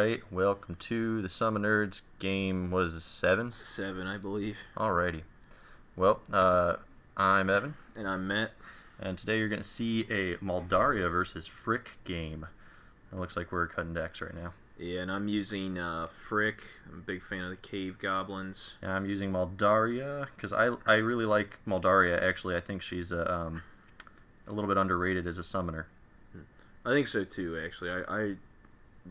right, welcome to the SummoNerds Game. What is this, 7? 7, I believe. Alrighty. Well, I'm Evan. And I'm Matt. And today you're going to see a Moldaria versus Frick game. It looks like we're cutting decks right now. Yeah, and I'm using Frick. I'm a big fan of the Cave Goblins. Yeah, I'm using Moldaria because I really like Moldaria. Actually, I think she's a little bit underrated as a summoner. I think so too, actually. I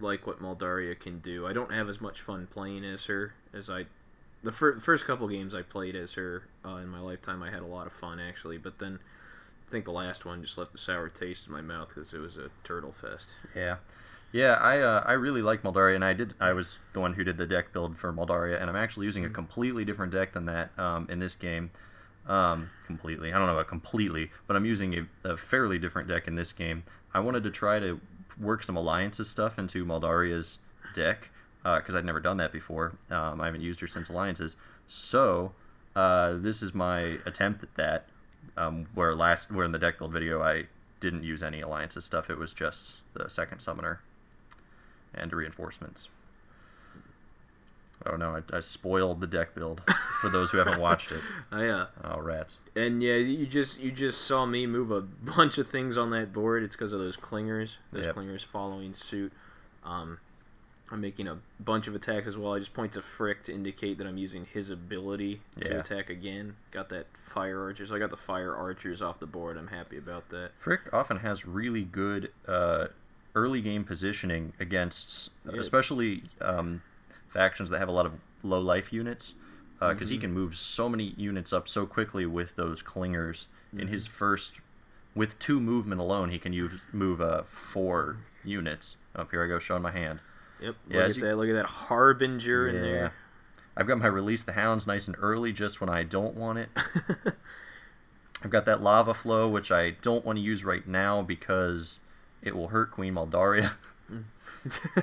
like what Moldaria can do. I don't have as much fun playing as her as the first couple games I played as her in my lifetime. I had a lot of fun, actually, but then I think the last one just left a sour taste in my mouth because it was a turtle fest. Yeah, I really like Moldaria, and I was the one who did the deck build for Moldaria, and I'm actually using a completely different deck than that in this game. Completely. I don't know about completely, but I'm using a fairly different deck in this game. I wanted to try to work some alliances stuff into Moldaria's deck because I'd never done that before. I haven't used her since alliances, so this is my attempt at that. Where in the deck build video I didn't use any alliances stuff. It was just the second summoner and reinforcements. Oh no, I spoiled the deck build for those who haven't watched it. Oh, rats. And yeah, you just saw me move a bunch of things on that board. It's because of those clingers. Clingers following suit. I'm making a bunch of attacks as well. I just point to Frick to indicate that I'm using his ability to attack again. Got that fire archer. So I got the fire archers off the board. I'm happy about that. Frick often has really good early game positioning against, especially factions that have a lot of low life units, because he can move so many units up so quickly with those clingers. In his first, with 2 movement alone, he can move 4 units. Up here I go, showing my hand. Yep. Look at that Harbinger in there. I've got my Release the Hounds nice and early, just when I don't want it. I've got that Lava Flow, which I don't want to use right now because it will hurt Queen Moldaria.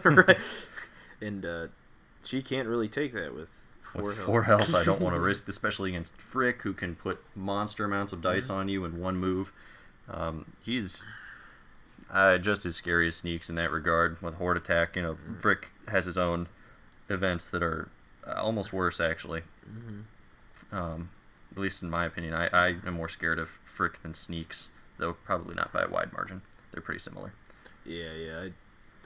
Right. And she can't really take that with 4 health. I don't want to risk, especially against Frick, who can put monster amounts of dice on you in one move. He's just as scary as Sneaks in that regard. With Horde Attack, Frick has his own events that are almost worse, actually. At least in my opinion. I am more scared of Frick than Sneaks, though probably not by a wide margin. They're pretty similar. Yeah.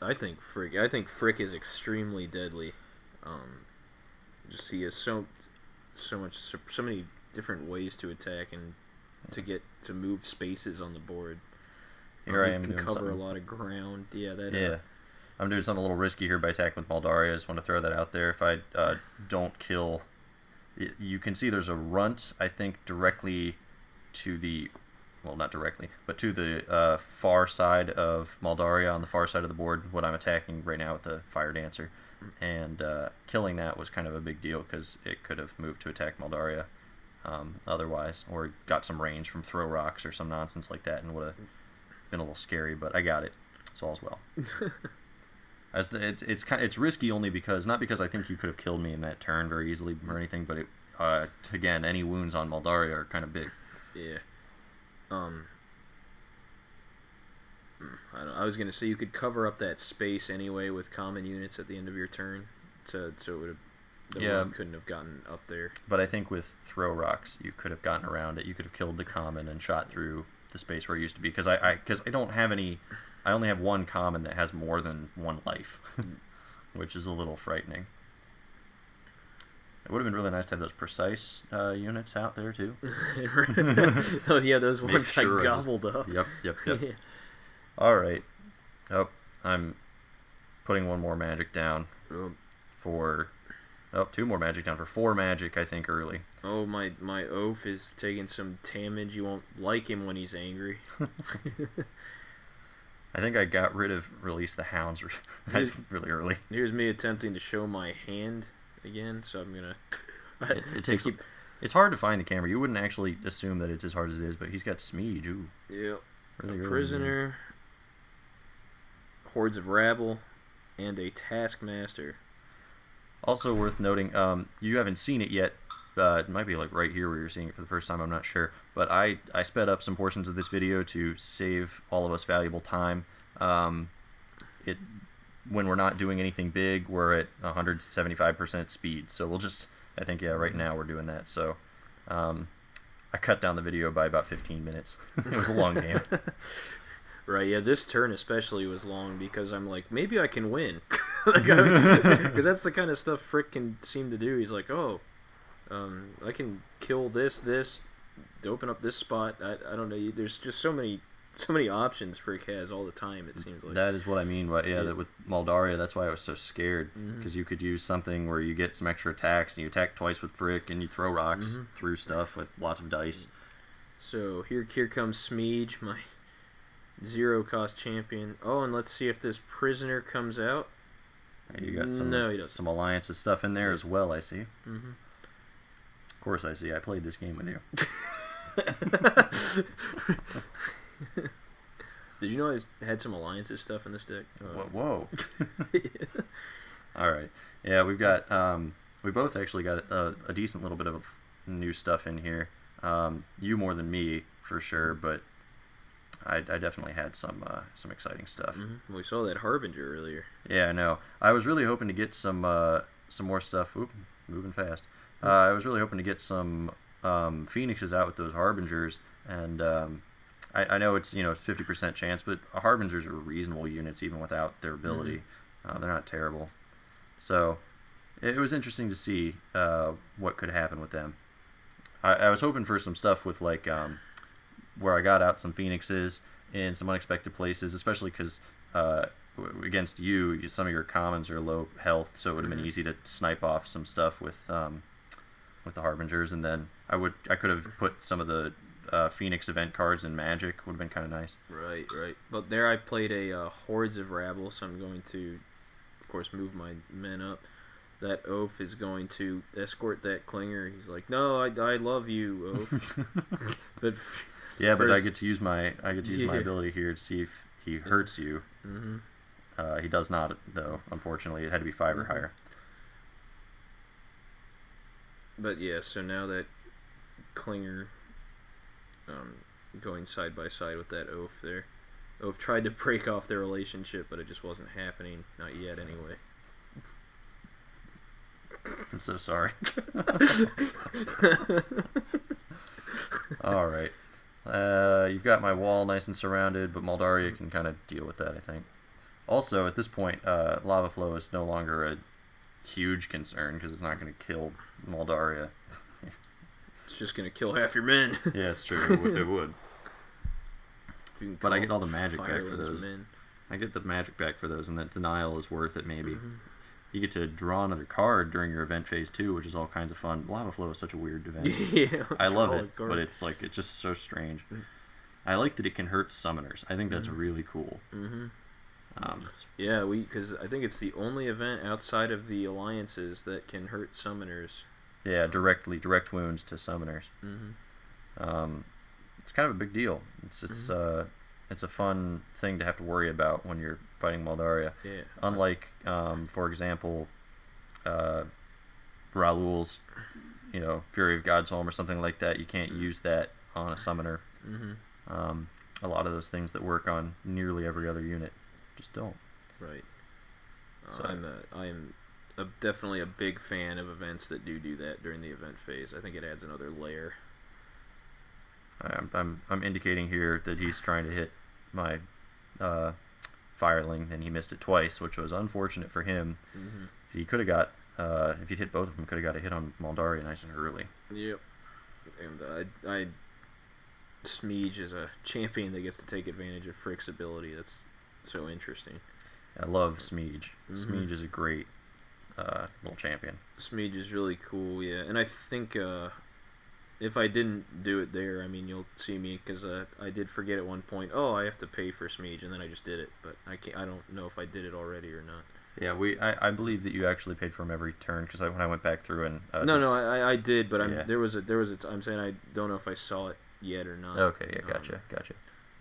I think Frick is extremely deadly. Just he has so many different ways to attack and to move spaces on the board. Here I am doing doing cover something. A lot of ground. I'm doing something a little risky here by attacking with Moldaria. I just want to throw that out there. If I don't kill, you can see there's a runt, I think, directly to the, well, not directly, but to the far side of Moldaria, on the far side of the board, what I'm attacking right now with the Fire Dancer. And killing that was kind of a big deal because it could have moved to attack Moldaria otherwise, or got some range from throw rocks or some nonsense like that, and would have been a little scary. But I got it, so all's well. It's risky only because, not because I think you could have killed me in that turn very easily or anything, but again, any wounds on Moldaria are kind of big. Yeah. I was going to say you could cover up that space anyway with common units at the end of your turn, so it would have, one couldn't have gotten up there. But I think with throw rocks, you could have gotten around it. You could have killed the common and shot through the space where it used to be. Because I don't have any. I only have 1 common that has more than 1 life, which is a little frightening. It would have been really nice to have those precise units out there too. Oh yeah, those ones sure I gobbled up. Yep. Yeah. All right. Oh, I'm putting 1 more magic down for. Oh, 2 more magic down for 4 magic, I think, early. Oh, my oaf is taking some damage. You won't like him when he's angry. I think I got rid of Release the Hounds really early. Here's me attempting to show my hand again, so I'm gonna. It's hard to find the camera. You wouldn't actually assume that it's as hard as it is, but he's got Smeege. Ooh. Yep. Really a prisoner, hordes of rabble, and a taskmaster. Also worth noting, you haven't seen it yet. It might be like right here where you're seeing it for the first time. I'm not sure, but I sped up some portions of this video to save all of us valuable time. when we're not doing anything big, we're at 175% speed. So we'll just, I think, right now we're doing that. So I cut down the video by about 15 minutes. It was a long game. Right, yeah, this turn especially was long because I'm like, maybe I can win. Because that's the kind of stuff Frick can seem to do. He's like, oh, I can kill this, to open up this spot. I don't know. There's just so many options Frick has all the time, it seems like. That is what I mean. That with Moldaria, that's why I was so scared. Because you could use something where you get some extra attacks, and you attack twice with Frick, and you throw rocks through stuff with lots of dice. So here comes Smeege, my 0-cost champion. Oh, and let's see if this prisoner comes out. You got some alliances stuff in there as well, I see. Of course I see. I played this game with you. Did you know I had some alliances stuff in this deck? Whoa. All right. Yeah, we've got... we both actually got a decent little bit of new stuff in here. You more than me, for sure, but I definitely had some exciting stuff. We saw that Harbinger earlier. Yeah, I know. I was really hoping to get some more stuff. Oop, moving fast. I was really hoping to get some Phoenixes out with those Harbingers, and I know it's 50% chance, but Harbingers are reasonable units even without their ability. They're not terrible. So it was interesting to see what could happen with them. I was hoping for some stuff with like where I got out some Phoenixes in some unexpected places, especially because against you, some of your commons are low health, so it would have been easy to snipe off some stuff with the Harbingers, and then I could have put some of the Phoenix event cards in Magic. Would have been kind of nice. Right. But there I played a Hordes of Rabble, so I'm going to, of course, move my men up. That Oaf is going to escort that Klinger. He's like, no, I love you, Oaf. But yeah, but I get to use my ability here to see if he hurts you. He does not, though. Unfortunately, it had to be 5 or higher. But yeah, so now that Klinger going side by side with that Oaf there. Oaf tried to break off their relationship, but it just wasn't happening. Not yet, anyway. I'm so sorry. All right. You've got my wall nice and surrounded, but Moldaria can kind of deal with that, I think. Also, at this point, Lava Flow is no longer a huge concern because it's not going to kill Moldaria. It's just going to kill half your men. Yeah, it's true. It would. But I get all the magic back for those. Men. I get the magic back for those, and that denial is worth it, maybe. You get to draw another card during your event phase too, which is all kinds of fun. Lava Flow is such a weird event. Yeah, I love it, but it's just so strange. I like that it can hurt summoners. I think that's really cool. Yeah, because I think it's the only event outside of the alliances that can hurt summoners. Yeah, direct wounds to summoners. It's kind of a big deal. It's a fun thing to have to worry about when you're fighting Moldaria. Yeah. Unlike, for example, Ra'ul's, Fury of God's Home or something like that, you can't use that on a summoner. A lot of those things that work on nearly every other unit just don't. Right. So I am definitely a big fan of events that do that during the event phase. I think it adds another layer. I'm indicating here that he's trying to hit my Fireling, and he missed it twice, which was unfortunate for him. He could have got, if he'd hit both of them, could have got a hit on Moldaria nice and early. Yep. And Smeege is a champion that gets to take advantage of Frick's ability. That's so interesting. I love Smeege. Smeege is a great little champion. Smeege is really cool, yeah. And I think if I didn't do it there, I mean, you'll see me, because I did forget at one point, I have to pay for Smeege, and then I just did it. But I don't know if I did it already or not. Yeah, I believe that you actually paid for him every turn, because when I went back through and I did, but I'm saying I don't know if I saw it yet or not. Okay, yeah, gotcha.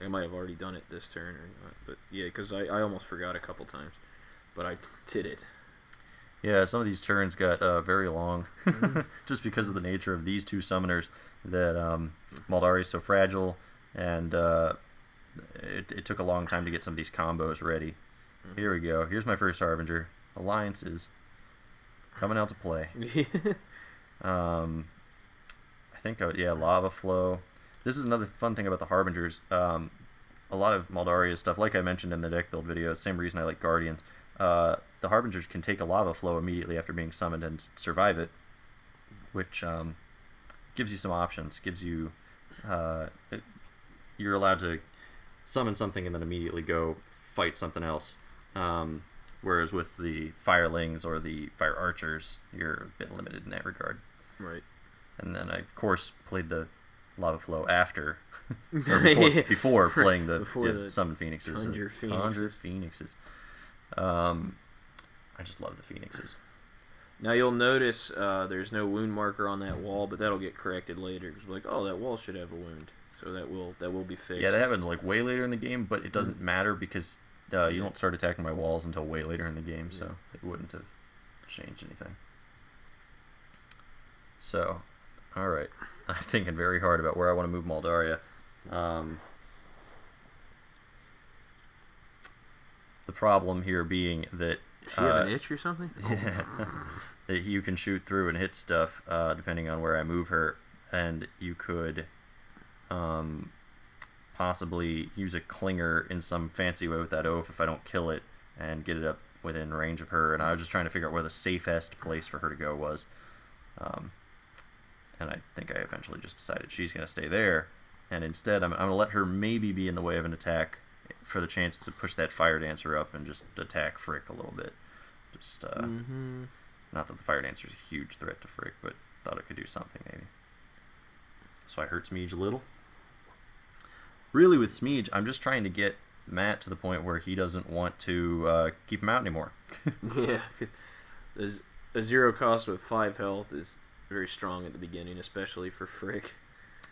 I might have already done it this turn or not, but yeah, because I almost forgot a couple times, but I did it. Yeah, some of these turns got very long, just because of the nature of these two summoners. That Moldaria is so fragile, and it took a long time to get some of these combos ready. Here we go. Here's my first Harbinger. Alliances. Coming out to play. I think, Lava Flow. This is another fun thing about the Harbingers. A lot of Maldaria's stuff, like I mentioned in the deck build video, same reason I like Guardians. The Harbingers can take a Lava Flow immediately after being summoned and survive it, which gives you some options. Gives you... you're allowed to summon something and then immediately go fight something else. Whereas with the Firelings or the Fire Archers, you're a bit limited in that regard. Right. And then I, of course, played the Lava Flow after, or before playing the Summon Phoenixes. Conjure Phoenixes. I just love the Phoenixes. Now you'll notice there's no wound marker on that wall, but that'll get corrected later. Because like, oh, that wall should have a wound, so that will be fixed. Yeah, that happens like way later in the game, but it doesn't matter because you don't start attacking my walls until way later in the game, so it wouldn't have changed anything. So, all right, I'm thinking very hard about where I want to move Maldaria. The problem here being that does she have an itch or something? Yeah, that you can shoot through and hit stuff depending on where I move her, and you could possibly use a Clinger in some fancy way with that oaf if I don't kill it and get it up within range of her. And I was just trying to figure out where the safest place for her to go was. And I think I eventually just decided she's going to stay there. And instead, I'm going to let her maybe be in the way of an attack for the chance to push that Fire Dancer up and just attack Frick a little bit. Just, not that the Fire Dancer's a huge threat to Frick, but thought it could do something maybe. So I hurt Smeege a little. Really, with Smeege, I'm just trying to get Matt to the point where he doesn't want to keep him out anymore. Yeah, because a 0 cost with 5 health is very strong at the beginning, especially for Frick.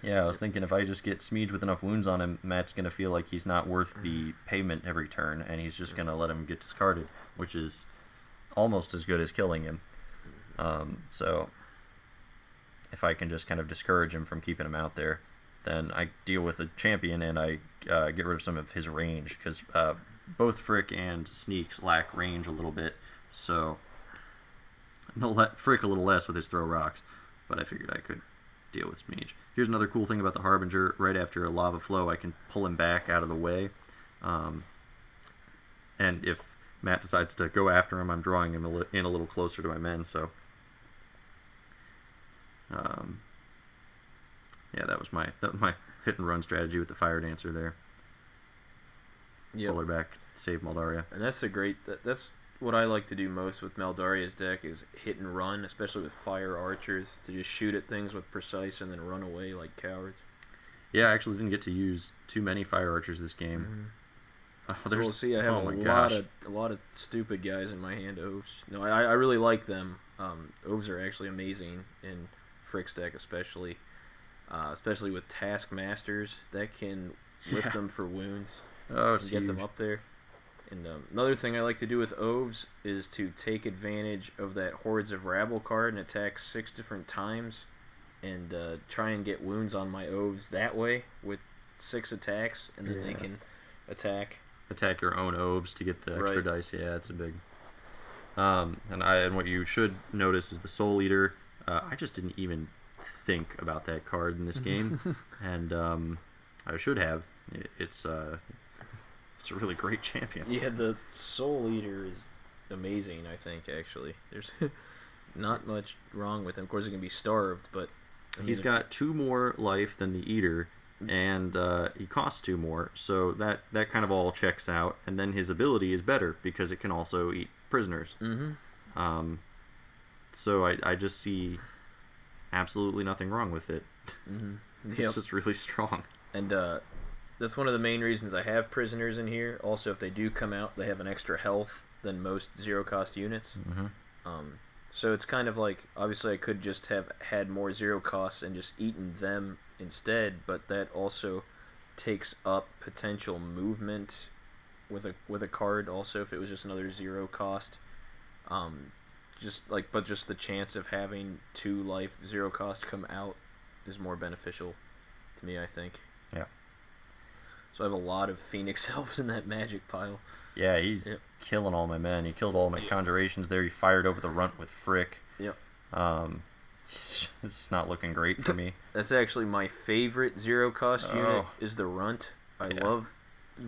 Yeah, I was thinking if I just get Smeege with enough wounds on him, Matt's going to feel like he's not worth the payment every turn, and he's just going to let him get discarded, which is almost as good as killing him. So if I can just kind of discourage him from keeping him out there, then I deal with the champion and I get rid of some of his range, because both Frick and Sneaks lack range a little bit, so I'll let Frick a little less with his throw rocks, but I figured I could deal with Smeege. Here's another cool thing about the Harbinger. Right after a Lava Flow, I can pull him back out of the way, and if Matt decides to go after him, I'm drawing him in a little closer to my men, so yeah, that was my hit and run strategy with the Fire Dancer there. Pull her back, save Maldaria. And that's that's what I like to do most with Maldaria's deck, is hit and run, especially with Fire Archers, to just shoot at things with precise and then run away like cowards. Yeah, I actually didn't get to use too many Fire Archers this game. So we'll see. I have a lot of stupid guys in my hand. Oaths. No, I really like them. Oaths are actually amazing in Frick's deck, especially with Taskmasters that can whip them for wounds. Oh, it's get them up there. And another thing I like to do with Oaths is to take advantage of that Hordes of Rabble card and attack 6 different times, and try and get wounds on my Oaths that way with 6 attacks, and then they can attack your own Oaths to get the extra dice. Yeah, it's a big. And what you should notice is the Soul Eater. I just didn't even think about that card in this game, and I should have. It's a really great champion. Yeah, the Soul Eater is amazing, I think, actually. There's not much wrong with him. Of course, he can be starved, but he's got 2 more life than the Eater, and he costs 2 more, so that kind of all checks out. And then his ability is better because it can also eat prisoners. So I just see absolutely nothing wrong with it. It's just really strong. And that's one of the main reasons I have prisoners in here. Also, if they do come out, they have an extra health than most 0-cost units. So it's kind of like, obviously I could just have had more 0 costs and just eaten them instead, but that also takes up potential movement with a card also if it was just another 0 cost. But just the chance of having 2 life 0 cost come out is more beneficial to me, I think. Yeah. So I have a lot of Phoenix Elves in that magic pile. Yeah, he's killing all my men. He killed all my conjurations there. He fired over the runt with Frick. Yep. It's not looking great for me. That's actually my favorite zero-cost unit, is the runt. I love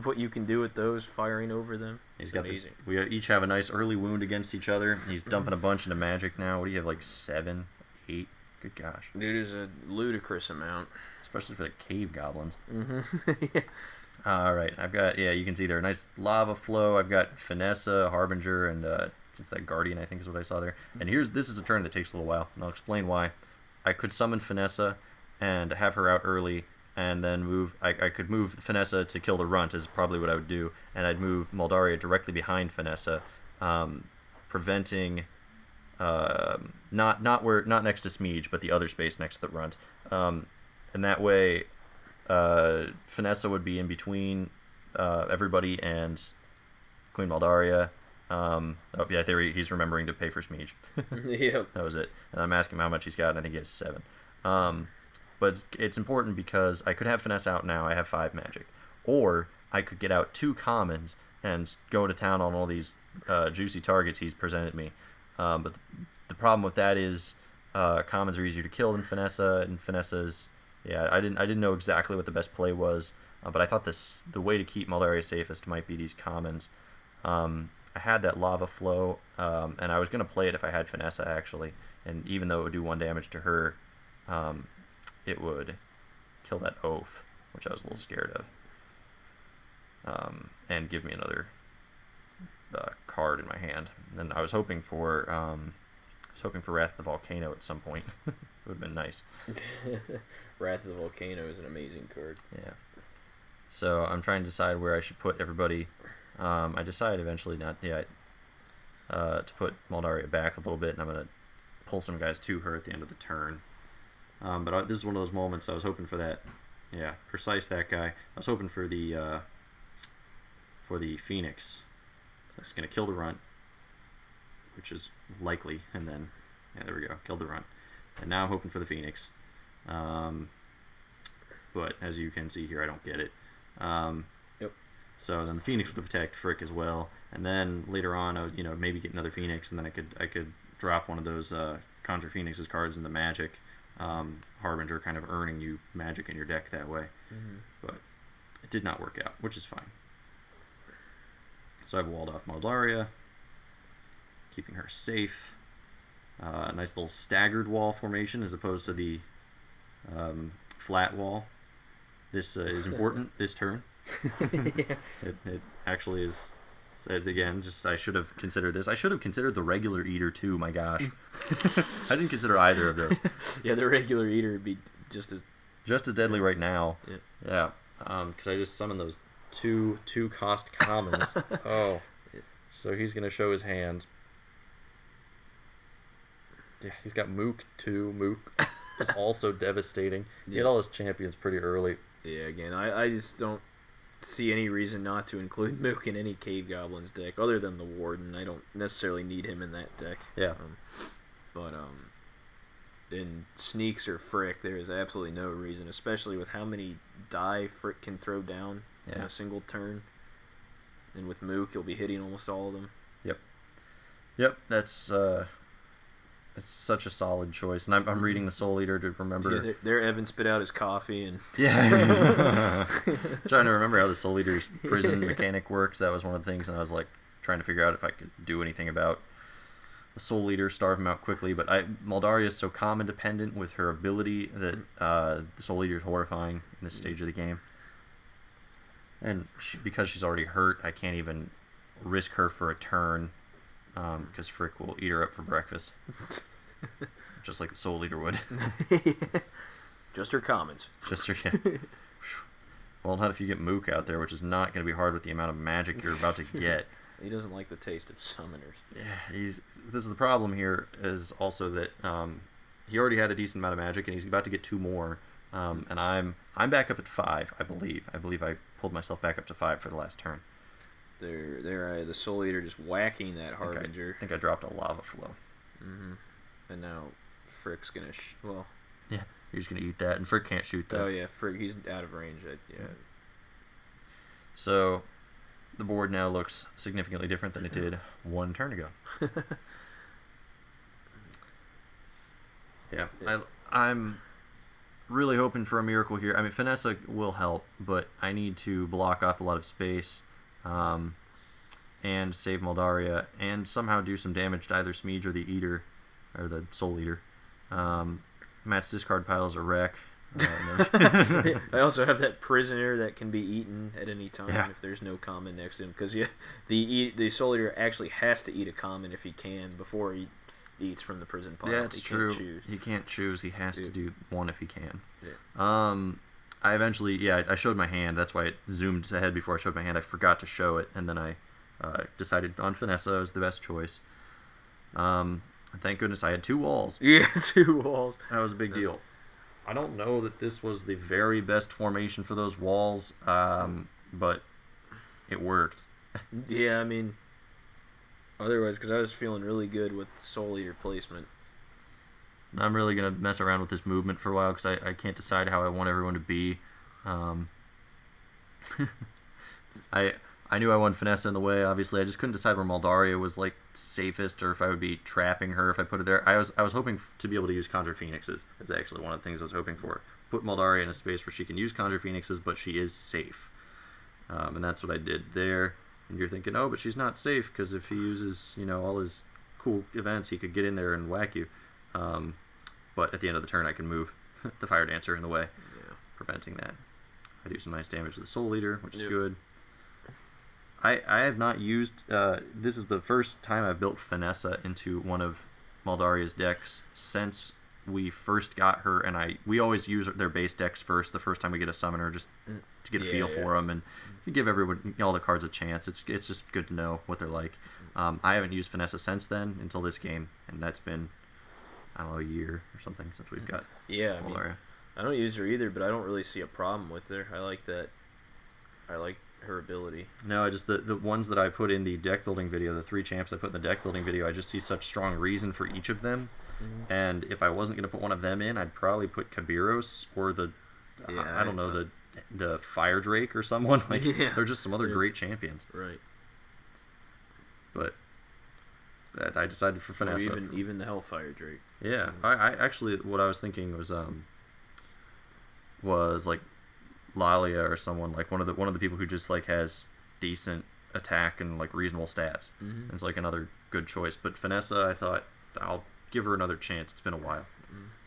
what you can do with those, firing over them. He's got amazing. We each have a nice early wound against each other. He's dumping a bunch into magic now. What do you have, like 7, 8? Good gosh. Dude, is a ludicrous amount. Especially for the cave goblins. Yeah. All right, I've got, you can see there, a nice lava flow. I've got Finessa, Harbinger, and it's that Guardian, I think is what I saw there. And this is a turn that takes a little while, and I'll explain why. I could summon Finessa and have her out early, and then move. I could move Finessa to kill the runt is probably what I would do, and I'd move Moldaria directly behind Finessa, preventing not next to Smeege, but the other space next to the runt. And that way, Finessa would be in between everybody and Queen Moldaria. There he's remembering to pay for Smeege. Yep. That was it. And I'm asking him how much he's got, and I think he has 7. But it's important because I could have Finesse out now. I have 5 magic. Or I could get out 2 commons and go to town on all these juicy targets he's presented me. But the problem with that is commons are easier to kill than Finessa, and Finessa's... Yeah, I didn't know exactly what the best play was, but I thought the way to keep Moldaria safest might be these commons. I had that lava flow, and I was going to play it if I had Finessa, actually. And even though it would do 1 damage to her, it would kill that oaf, which I was a little scared of, and give me another card in my hand. And I was hoping for Wrath of the Volcano at some point. It would have been nice. Wrath of the Volcano is an amazing card. Yeah. So I'm trying to decide where I should put everybody. I decided eventually to put Moldaria back a little bit, and I'm going to pull some guys to her at the end of the turn. But this is one of those moments I was hoping for that. Yeah, precise that guy. I was hoping for the Phoenix. So it's going to kill the runt, which is likely, and then, there we go, killed the runt. And now I'm hoping for the Phoenix. But as you can see here, I don't get it. Yep. So then the Phoenix would have attacked Frick as well, and then later on, I would, maybe get another Phoenix, and then I could drop one of those Conjure Phoenix's cards in the Magic, Harbinger, kind of earning you magic in your deck that way. Mm-hmm. But it did not work out, which is fine. So I've walled off Moldaria, keeping her safe. Nice little staggered wall formation as opposed to the flat wall. This is important this turn. Yeah. It actually is. Again, I should have considered this. I should have considered the regular eater too. My gosh, I didn't consider either of those. Yeah, the regular eater would be just as deadly right now. Yeah. Because I just summoned those two cost commons. Oh, so he's gonna show his hand. Yeah, he's got Mook too. Mook is also devastating. He had all his champions pretty early. Yeah, again, I just don't see any reason not to include Mook in any Cave Goblins deck, other than the Warden. I don't necessarily need him in that deck. Yeah. But in Sneaks or Frick, there is absolutely no reason, especially with how many die Frick can throw down in a single turn. And with Mook, you'll be hitting almost all of them. Yep, that's... It's such a solid choice, and I'm reading the Soul Eater to remember. Yeah, there Evan spit out his coffee and. Yeah. Trying to remember how the Soul Eater's prison mechanic works. That was one of the things, and I was like trying to figure out if I could do anything about the Soul Eater, starve him out quickly. But Moldaria is so common dependent with her ability that the Soul Eater is horrifying in this stage of the game. And because she's already hurt, I can't even risk her for a turn. Because Frick will eat her up for breakfast. Just like the Soul Eater would. Just her commons. Just her, yeah. Well, not if you get Mook out there, which is not going to be hard with the amount of magic you're about to get. He doesn't like the taste of summoners. Yeah, this is the problem here, is also that he already had a decent amount of magic, and he's about to get 2 more. And I'm back up at 5, I believe. I believe I pulled myself back up to 5 for the last turn. The Soul Eater just whacking that Harbinger. I think I dropped a lava flow. Mm-hmm. And now Frick's gonna yeah, he's gonna eat that, and Frick can't shoot that. Oh yeah, Frick, he's out of range. Yeah. So the board now looks significantly different than it did one turn ago. Yeah, I'm really hoping for a miracle here. I mean, Finessa will help, but I need to block off a lot of space and save Moldaria and somehow do some damage to either Smeege or the Eater, or the Soul Eater. Matt's discard pile is a wreck. I also have that prisoner that can be eaten at any time if there's no common next to him. Because the Soul Eater actually has to eat a common if he can before he eats from the prison pile. Yeah, it's true. He can't choose. He has to do one if he can. Yeah. I eventually, I showed my hand. That's why it zoomed ahead before I showed my hand. I forgot to show it, and then I decided on Finessa as the best choice. Thank goodness I had 2 walls. Yeah, 2 walls. That was a big deal. I don't know that this was the very best formation for those walls, but it worked. Yeah, I mean, otherwise, because I was feeling really good with Soul Eater placement. I'm really going to mess around with this movement for a while because I can't decide how I want everyone to be. I knew I wanted Finessa in the way, obviously. I just couldn't decide where Moldaria was like safest or if I would be trapping her if I put it there. I was hoping to be able to use Conjure Phoenixes. It's actually one of the things I was hoping for. Put Moldaria in a space where she can use Conjure Phoenixes, but she is safe. And that's what I did there. And you're thinking, oh, but she's not safe because if he uses, all his cool events, he could get in there and whack you. But at the end of the turn, I can move the Fire Dancer in the way, preventing that. I do some nice damage to the Soul Eater, which is good. I have not used... this is the first time I've built Finessa into one of Moldaria's decks since we first got her, and we always use their base decks first the first time we get a summoner, just to get a feel for them, and you give everyone all the cards a chance. It's just good to know what they're like. I haven't used Finessa since then, until this game, and that's been, I don't know, a year or something since we've got Moldaria. I don't use her either, but I don't really see a problem with her. I like that. I like her ability. No, I just the ones that I put in the deck building video, the 3 champs I put in the deck building video, I just see such strong reason for each of them. And if I wasn't going to put one of them in, I'd probably put Kabiros or I don't know, the Fire Drake or someone. They're just some other great champions. Right. But I decided for Finessa. Or even the Hellfire Drake. Yeah. I actually, what I was thinking was like Lalia or someone, like one of the people who just like has decent attack and like reasonable stats. It's like another good choice. But Finessa, I thought I'll give her another chance. It's been a while.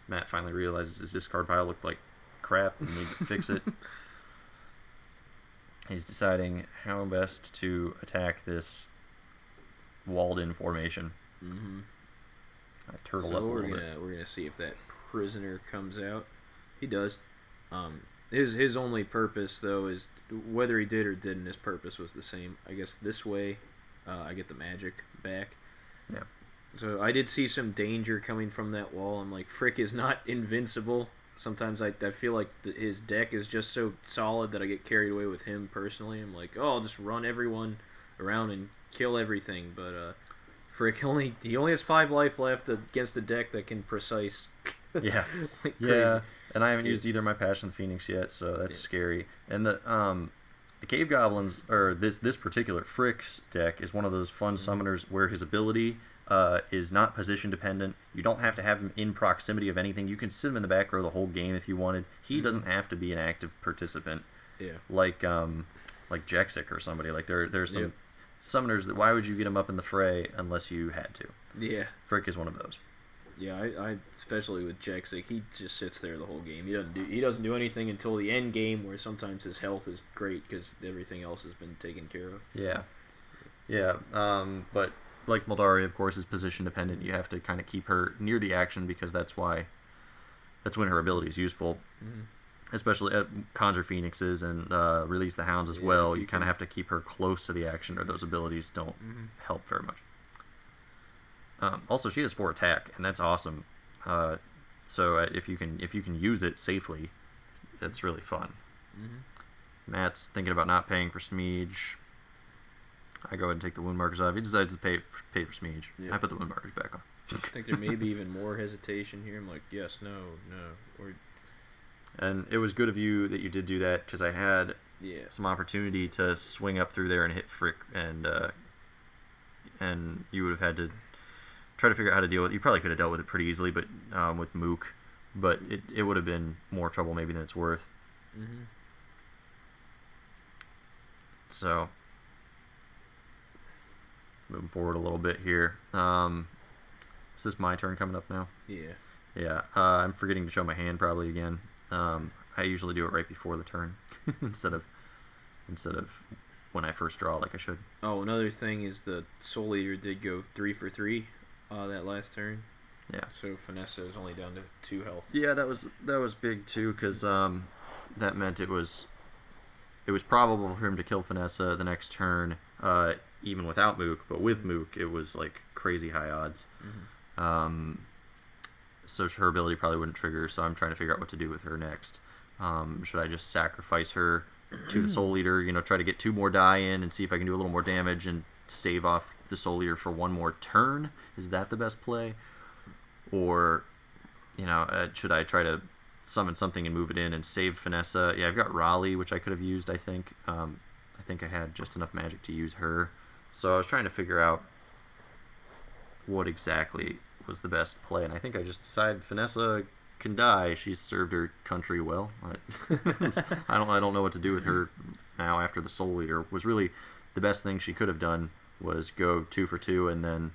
Matt finally realizes his discard pile looked like crap and need to fix it. He's deciding how best to attack this walled-in formation. I turtle up a little bit. We're gonna see if that prisoner comes out. He does. His only purpose though is whether he did or didn't. His purpose was the same. I guess this way, I get the magic back. Yeah. So I did see some danger coming from that wall. I'm like, Frick is not invincible. Sometimes I feel like his deck is just so solid that I get carried away with him personally. I'm like, oh, I'll just run everyone around and kill everything. But Frick he only has 5 life left against a deck that can precise. Yeah. Like yeah. And I haven't used either my Passion Phoenix yet, so that's scary. And the Cave Goblins, or this particular Frick's deck, is one of those fun summoners where his ability is not position dependent. You don't have to have him in proximity of anything. You can sit him in the back row the whole game if you wanted. He doesn't have to be an active participant. Yeah. Like Jexic or somebody. Like there's some summoners that why would you get him up in the fray unless you had to? Yeah. Frick is one of those. Yeah, I especially with Jexic, he just sits there the whole game. He doesn't do anything until the end game, where sometimes his health is great because everything else has been taken care of. Yeah, yeah. But like Moldaria, of course, is position dependent. You have to kind of keep her near the action because that's when her ability is useful. Especially at Conjure Phoenixes and Release the Hounds as well. You kind of have to keep her close to the action, or those abilities don't help very much. Also, she has 4 attack, and that's awesome. So if you can use it safely, it's really fun. Matt's thinking about not paying for Smeege. I go ahead and take the wound markers off. He decides to pay for Smeege. Yeah. I put the wound markers back on. I think there may be even more hesitation here. I'm like, yes, no. And it was good of you that you did do that, because I had some opportunity to swing up through there and hit Frick, and you would have had to try to figure out how to deal with it. You probably could have dealt with it pretty easily, but with Mook, but it would have been more trouble maybe than it's worth. Mm-hmm. So, moving forward a little bit here. Is this my turn coming up now? Yeah. Yeah. I'm forgetting to show my hand probably again. I usually do it right before the turn instead of when I first draw like I should. Oh, another thing is the Soul Eater did go 3 for 3 that last turn. Yeah. So Finessa is only down to 2 health. Yeah, that was big too, because that meant it was probable for him to kill Finessa the next turn, even without Mook. But with Mook, it was like crazy high odds. Mm-hmm. So her ability probably wouldn't trigger. So I'm trying to figure out what to do with her next. Should I just sacrifice her to the Soul Eater? Try to get 2 more die in and see if I can do a little more damage and stave off the Soul Eater for 1 more turn. Is that the best play? Or, should I try to summon something and move it in and save Finessa? Yeah, I've got Raleigh, which I could have used, I think. I think I had just enough magic to use her. So I was trying to figure out what exactly was the best play, and I think I just decided Finessa can die. She's served her country well. I don't know what to do with her now after the Soul Eater. Was really the best thing she could have done was go 2 for 2 and then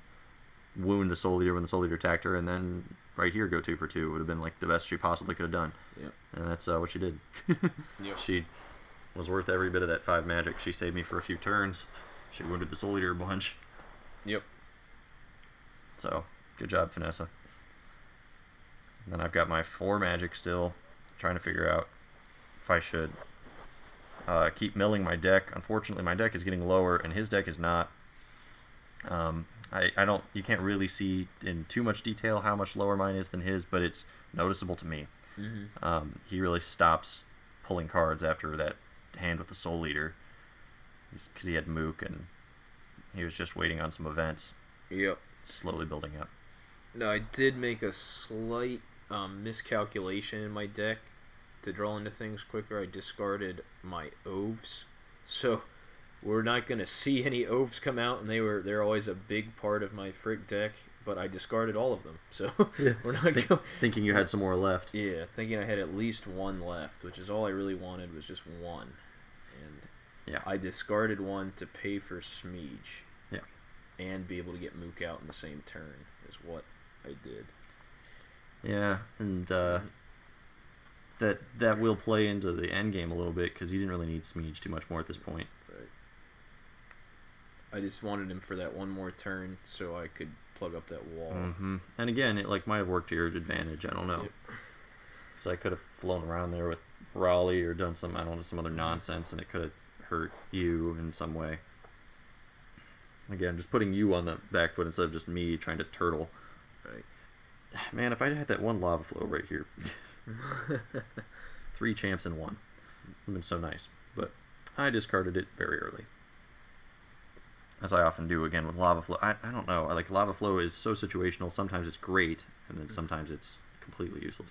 wound the Soul Eater when the Soul Eater attacked her, and then right here go 2 for 2. It would have been like the best she possibly could have done. Yep. And that's what she did. Yep. She was worth every bit of that 5 magic. She saved me for a few turns. She wounded the Soul Eater a bunch. Yep. So, good job, Finessa. And then I've got my 4 magic still, trying to figure out if I should keep milling my deck. Unfortunately, my deck is getting lower, and his deck is not. You can't really see in too much detail how much lower mine is than his, but it's noticeable to me. Mm-hmm. He really stops pulling cards after that hand with the Soul Eater, because he had Mook, and he was just waiting on some events. Yep. Slowly building up. No, I did make a slight miscalculation in my deck to draw into things quicker. I discarded my Oaths, so we're not going to see any Oaths come out, and they're always a big part of my Frick deck, but I discarded all of them, so yeah. We're not thinking you had some more left. Yeah, thinking I had at least 1 left, which is all I really wanted was just 1, and yeah, I discarded 1 to pay for Smeege. Yeah. And be able to get Mook out in the same turn is what I did. Yeah, and that will play into the end game a little bit, because you didn't really need Smeege too much more at this point. Right. I just wanted him for that 1 more turn so I could plug up that wall. Mm-hmm. And again, it might have worked to your advantage. I don't know. Because I could have flown around there with Raleigh or done some other nonsense, and it could have hurt you in some way. Again, just putting you on the back foot instead of just me trying to turtle. Right. Man, if I had that 1 lava flow right here. 3 champs in 1. Would have been so nice. But I discarded it very early. As I often do again with lava flow. I don't know. Lava flow is so situational. Sometimes it's great, and then sometimes it's completely useless.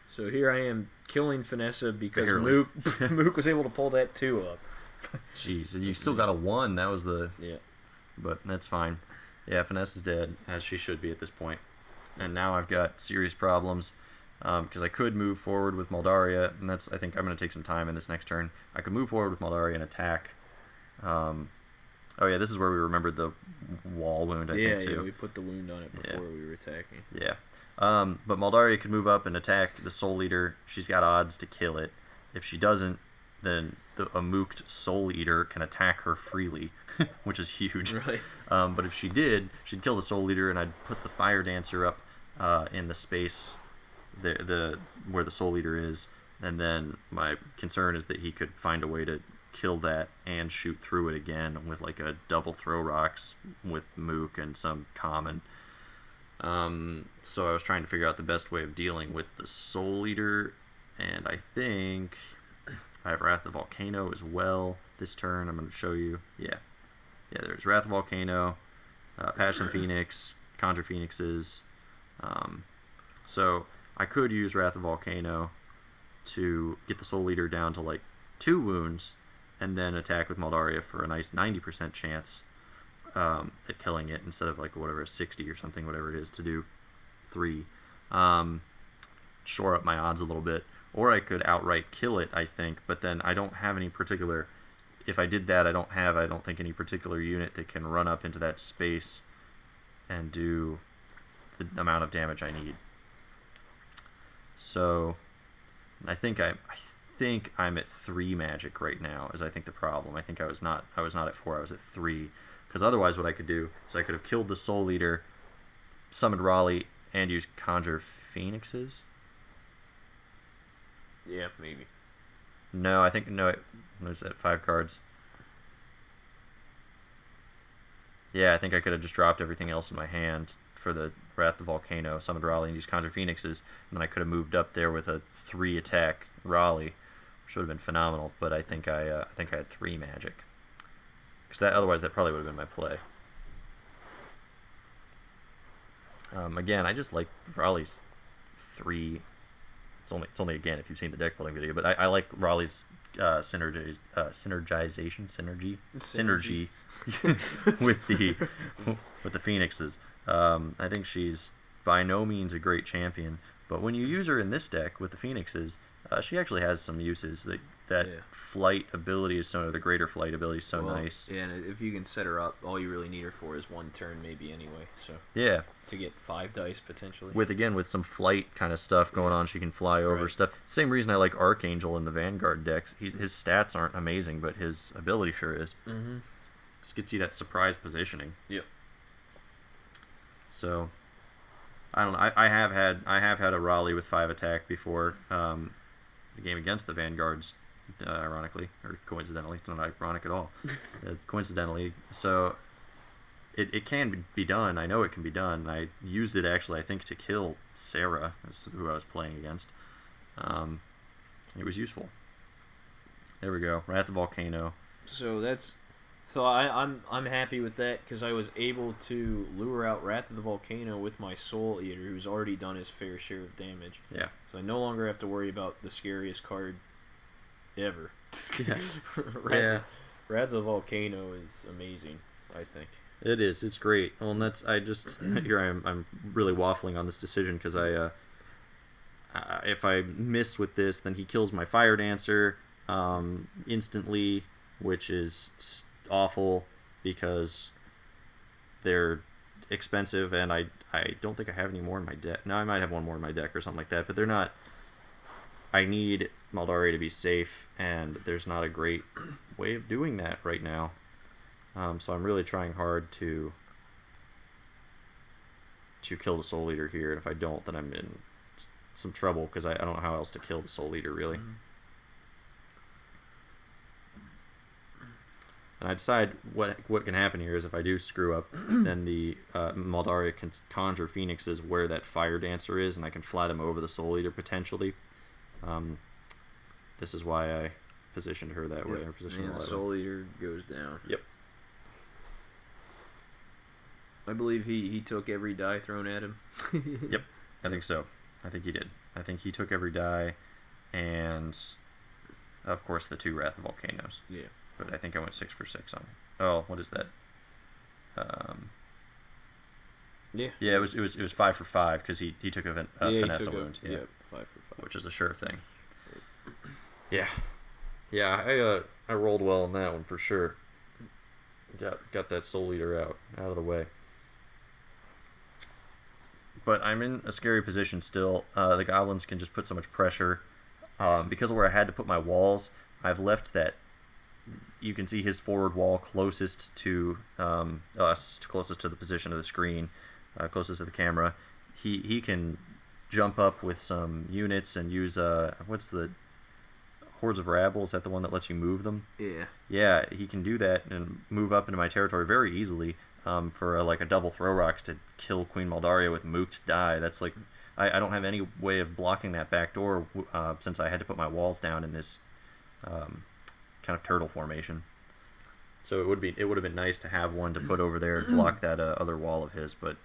So here I am killing Finessa because Barely. Mook was able to pull that 2 up. Jeez, and you still got a 1. That was the... Yeah. But that's fine. Yeah, Finesse is dead, as she should be at this point. And now I've got serious problems, because I could move forward with Moldaria, and I think I'm going to take some time in this next turn. I could move forward with Moldaria and attack. Oh yeah, this is where we remembered the wall wound, I think, too. Yeah, we put the wound on it before we were attacking. Yeah. But Moldaria could move up and attack the Soul Eater. She's got odds to kill it. If she doesn't, then a mooked Soul Eater can attack her freely, which is huge. Right. But if she did, she'd kill the Soul Eater, and I'd put the Fire Dancer up in the space where the Soul Eater is, and then my concern is that he could find a way to kill that and shoot through it again with like a double throw rocks with Mook and some common. So I was trying to figure out the best way of dealing with the Soul Eater, and I think I have Wrath of Volcano as well this turn. I'm going to show you. Yeah, there's Wrath of Volcano, Passion Phoenix, Conjure Phoenixes. So I could use Wrath of Volcano to get the Soul Eater down to like 2 wounds, and then attack with Moldaria for a nice 90% chance at killing it instead of like whatever 60 or something, whatever it is to do 3. Shore up my odds a little bit, or I could outright kill it, I think, but then I don't have any particular. If I did that, I don't think any particular unit that can run up into that space and do the amount of damage I need. So I think I'm at 3 magic right now, is I think the problem. I think I was not at 4, I was at 3. Because otherwise what I could do is I could have killed the Soul Eater, summoned Raleigh, and used Conjure Phoenixes. Yeah, maybe. No, I think there's that 5 cards. Yeah, I think I could have just dropped everything else in my hand for the Wrath of the Volcano, summoned Raleigh, and used Conjure Phoenixes, and then I could have moved up there with a 3 attack Raleigh, which would have been phenomenal. But I think I had 3 magic, because otherwise that probably would have been my play. Again, I just like Raleigh's 3. It's only again if you've seen the deck building video, but I like Raleigh's synergy with the Phoenixes. I think she's by no means a great champion, but when you use her in this deck with the Phoenixes, she actually has some uses. That flight ability is the greater flight ability is nice. Yeah, and if you can set her up, all you really need her for is 1 turn maybe anyway. So yeah, to get 5 dice potentially. With some flight kind of stuff going on, she can fly over stuff. Same reason I like Archangel in the Vanguard decks. His stats aren't amazing, but his ability sure is. Mm-hmm. Just gets you that surprise positioning. Yep. So I don't know. I have had a Raleigh with 5 attack before. The game against the Vanguards. Ironically, or coincidentally, it's not ironic at all. Coincidentally, so it can be done. I know it can be done. I used it actually, I think, to kill Sarah, who I was playing against. It was useful. There we go. Wrath of the Volcano. So I'm happy with that because I was able to lure out Wrath of the Volcano with my Soul Eater, who's already done his fair share of damage. Yeah. So I no longer have to worry about the scariest card ever. Yeah. Wrath of the Volcano is amazing, I think. It is. It's great. Well, and that's I'm really waffling on this decision because if I miss with this, then he kills my Fire Dancer instantly, which is awful because they're expensive, and I don't think I have any more in my deck. No, I might have one more in my deck or something like that, but they're not. I need Moldaria to be safe, and there's not a great way of doing that right now. So I'm really trying hard to kill the Soul Eater here, and if I don't, then I'm in some trouble because I don't know how else to kill the Soul Eater, really. Mm-hmm. And I decide what can happen here is if I do screw up, then the Moldaria can conjure Phoenixes where that Fire Dancer is, and I can fly them over the Soul Eater potentially. This is why I positioned her that way. Or positioned the Soul Eater goes down. Yep. I believe he took every die thrown at him. Yep, I think so. I think he did. I think he took every die, and of course the 2 Wrath of Volcanoes. Yeah. But I think I went 6 for 6 on. Oh, what is that? Yeah. Yeah, it was 5 for 5 because he took a finesse wound. Yeah, 5 for 5. Which is a sure thing. Yeah. Yeah, I rolled well on that one for sure. Got that Soul Eater out of the way. But I'm in a scary position still. The goblins can just put so much pressure. Because of where I had to put my walls, I've left that. You can see his forward wall closest to us, closest to the position of the screen, closest to the camera. He can jump up with some units and use what's the Hordes of Rabble? Is that the one that lets you move them? Yeah. Yeah, he can do that and move up into my territory very easily for a double throw rocks to kill Queen Moldaria with mooked die. That's like I don't have any way of blocking that back door since I had to put my walls down in this kind of turtle formation. So it would have been nice to have one to put over there and block that other wall of his, but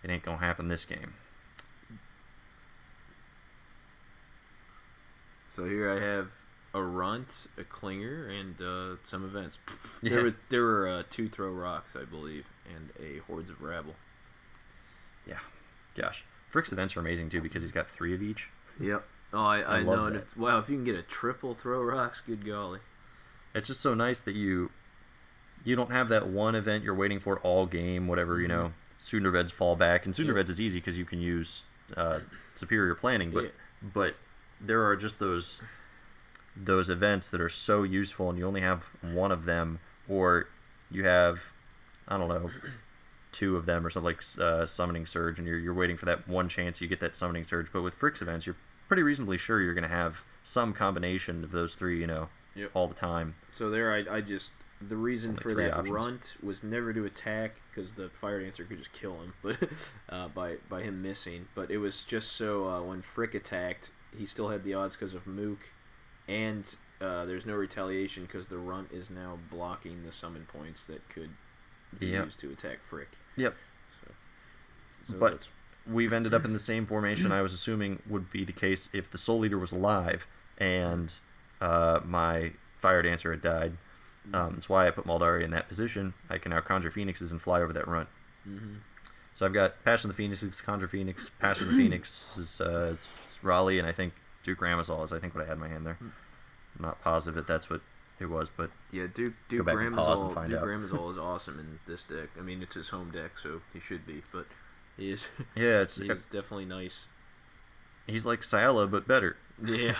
it ain't gonna happen this game. So here I have a runt, a clinger, and some events. Yeah. There were 2 throw rocks, I believe, and a hordes of rabble. Yeah. Gosh. Frick's events are amazing, too, because he's got 3 of each. Yep. Oh, I love know. And that. wow, if you can get a triple throw rocks, good golly. It's just so nice that you don't have that one event you're waiting for all game, whatever, SummoNerds fall back. And SummoNerds is easy because you can use superior planning, but there are just those events that are so useful, and you only have one of them, or you have, I don't know, 2 of them or something, like Summoning Surge, and you're waiting for that one chance you get that Summoning Surge. But with Frick's events, you're pretty reasonably sure you're going to have some combination of those 3, all the time. So there, I just, the reason Only for 3 that options. runt was never to attack, because the Fire Dancer could just kill him, but by him missing. But it was just so when Frick attacked, he still had the odds because of Mook, and there's no retaliation because the runt is now blocking the summon points that could be used to attack Frick. Yep. So but we've ended up in the same formation I was assuming would be the case if the Soul Leader was alive and my Fire Dancer had died. That's why I put Maldaria in that position. I can now conjure Phoenixes and fly over that runt. Mm-hmm. So I've got Passion of the Phoenixes, Conjure Phoenix, Passion of the Phoenix is Raleigh, and I think Duke Ramazal is I think what I had in my hand there. I'm not positive that that's what it was, but yeah, Duke back and pause and Ramazal, find Duke out. Ramazal is awesome in this deck. I mean, it's his home deck, so he should be, but he is. yeah, he's definitely nice. He's like Syella, but better. Yeah.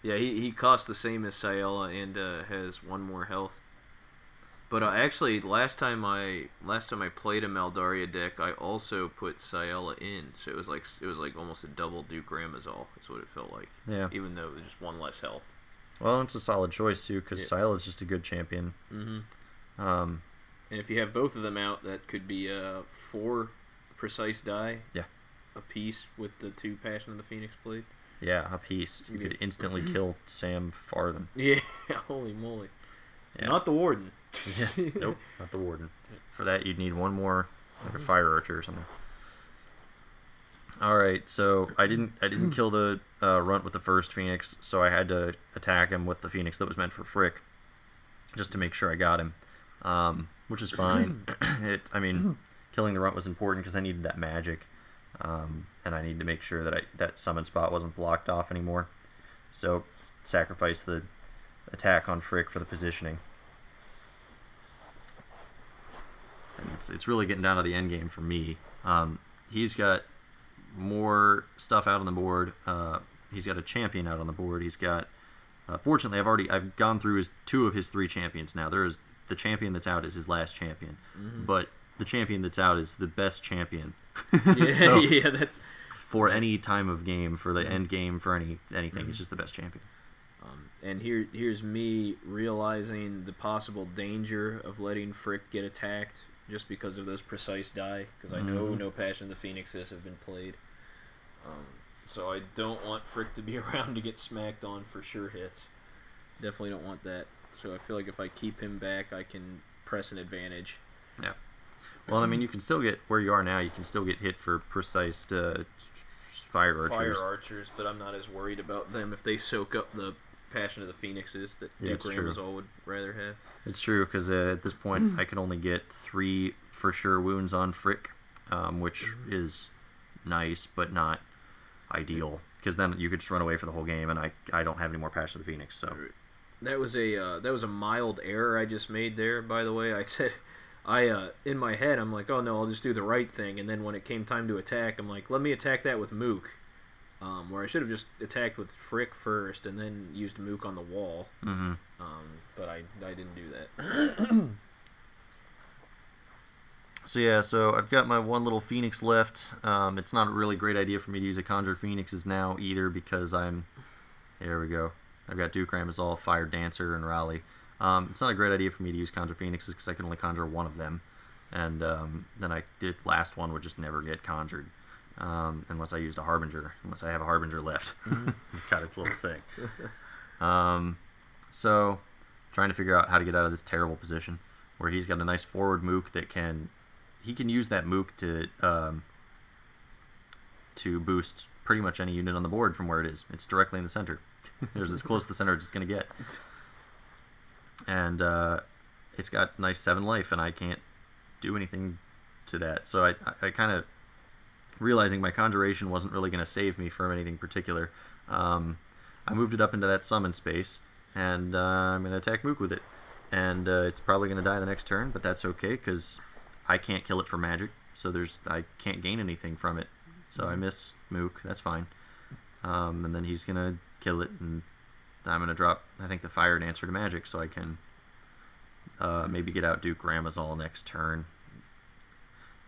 Yeah, he costs the same as Syella and has 1 more health. But actually, last time I played a Maldaria deck, I also put Syella in, so it was like almost a double Duke Ramazal. Is what it felt like. Yeah. Even though it was just 1 less health. Well, it's a solid choice too, because Syella is just a good champion. Mm-hmm. And if you have both of them out, that could be 4 precise die. Yeah. A piece with the 2 Passion of the Phoenix Blade. Yeah, a piece. You could instantly kill Sam Farthing. Yeah, holy moly. Yeah. Not the Warden. Yeah. Nope, not the Warden. For that, you'd need 1 more, like a Fire Archer or something. All right, so I didn't kill the runt with the first Phoenix, so I had to attack him with the Phoenix that was meant for Frick, just to make sure I got him, which is fine. Killing the runt was important because I needed that magic. And I need to make sure that that summon spot wasn't blocked off anymore. So, sacrifice the attack on Frick for the positioning. And it's really getting down to the end game for me. He's got more stuff out on the board. He's got a champion out on the board. He's got... fortunately, I've gone through 2 of his 3 champions now. There is the champion that's out is his last champion. Mm-hmm. But the champion that's out is the best champion. Yeah, so, yeah, that's... For any time of game, for the end game, for anything, Mm-hmm. it's just the best champion. And here's me realizing the possible danger of letting Frick get attacked just because of those precise die, because I know no Passion of the Phoenixes have been played. So I don't want Frick to be around to get smacked on for sure hits. Definitely don't want that. So I feel like if I keep him back, I can press an advantage. Yeah. Well, I mean, you can still get, where you are now, you can still get hit for precise Fire Archers. Fire Archers, but I'm not as worried about them if they soak up the Passion of the Phoenixes that Duke Ramazal would rather have. It's true, because at this point, I can only get 3 for sure wounds on Frick, which is nice, but not ideal. Because then you could just run away for the whole game, and I don't have any more Passion of the Phoenix, so... That was a mild error I just made there, by the way. I said... in my head, I'm like, oh no, I'll just do the right thing. And then when it came time to attack, I'm like, let me attack that with Mook. Where I should have just attacked with Frick first and then used Mook on the wall. Mm-hmm. But I didn't do that. So I've got my 1 little Phoenix left. It's not a really great idea for me to use a Conjured Phoenixes now either because here we go. I've got Duke Ramazal, Fire Dancer, and Raleigh. It's not a great idea for me to use Conjure Phoenixes because I can only conjure 1 of them. And then the last one would just never get conjured. Unless I used a Harbinger. Unless I have a Harbinger left. Got its little thing. So, trying to figure out how to get out of this terrible position where he's got a nice forward Mook that he can use that Mook to boost pretty much any unit on the board from where it is. It's directly in the center. It's as close to the center as it's going to get. And it's got nice 7 life, and I can't do anything to that. So I kind of, realizing my Conjuration wasn't really going to save me from anything particular, I moved it up into that summon space, and I'm going to attack Mook with it. And it's probably going to die the next turn, but that's okay, because I can't kill it for magic, so I can't gain anything from it. So I miss Mook, that's fine. And then he's going to kill it, and I'm going to drop, I think, the Fire Dancer to magic, so I can maybe get out Duke Ramazal next turn.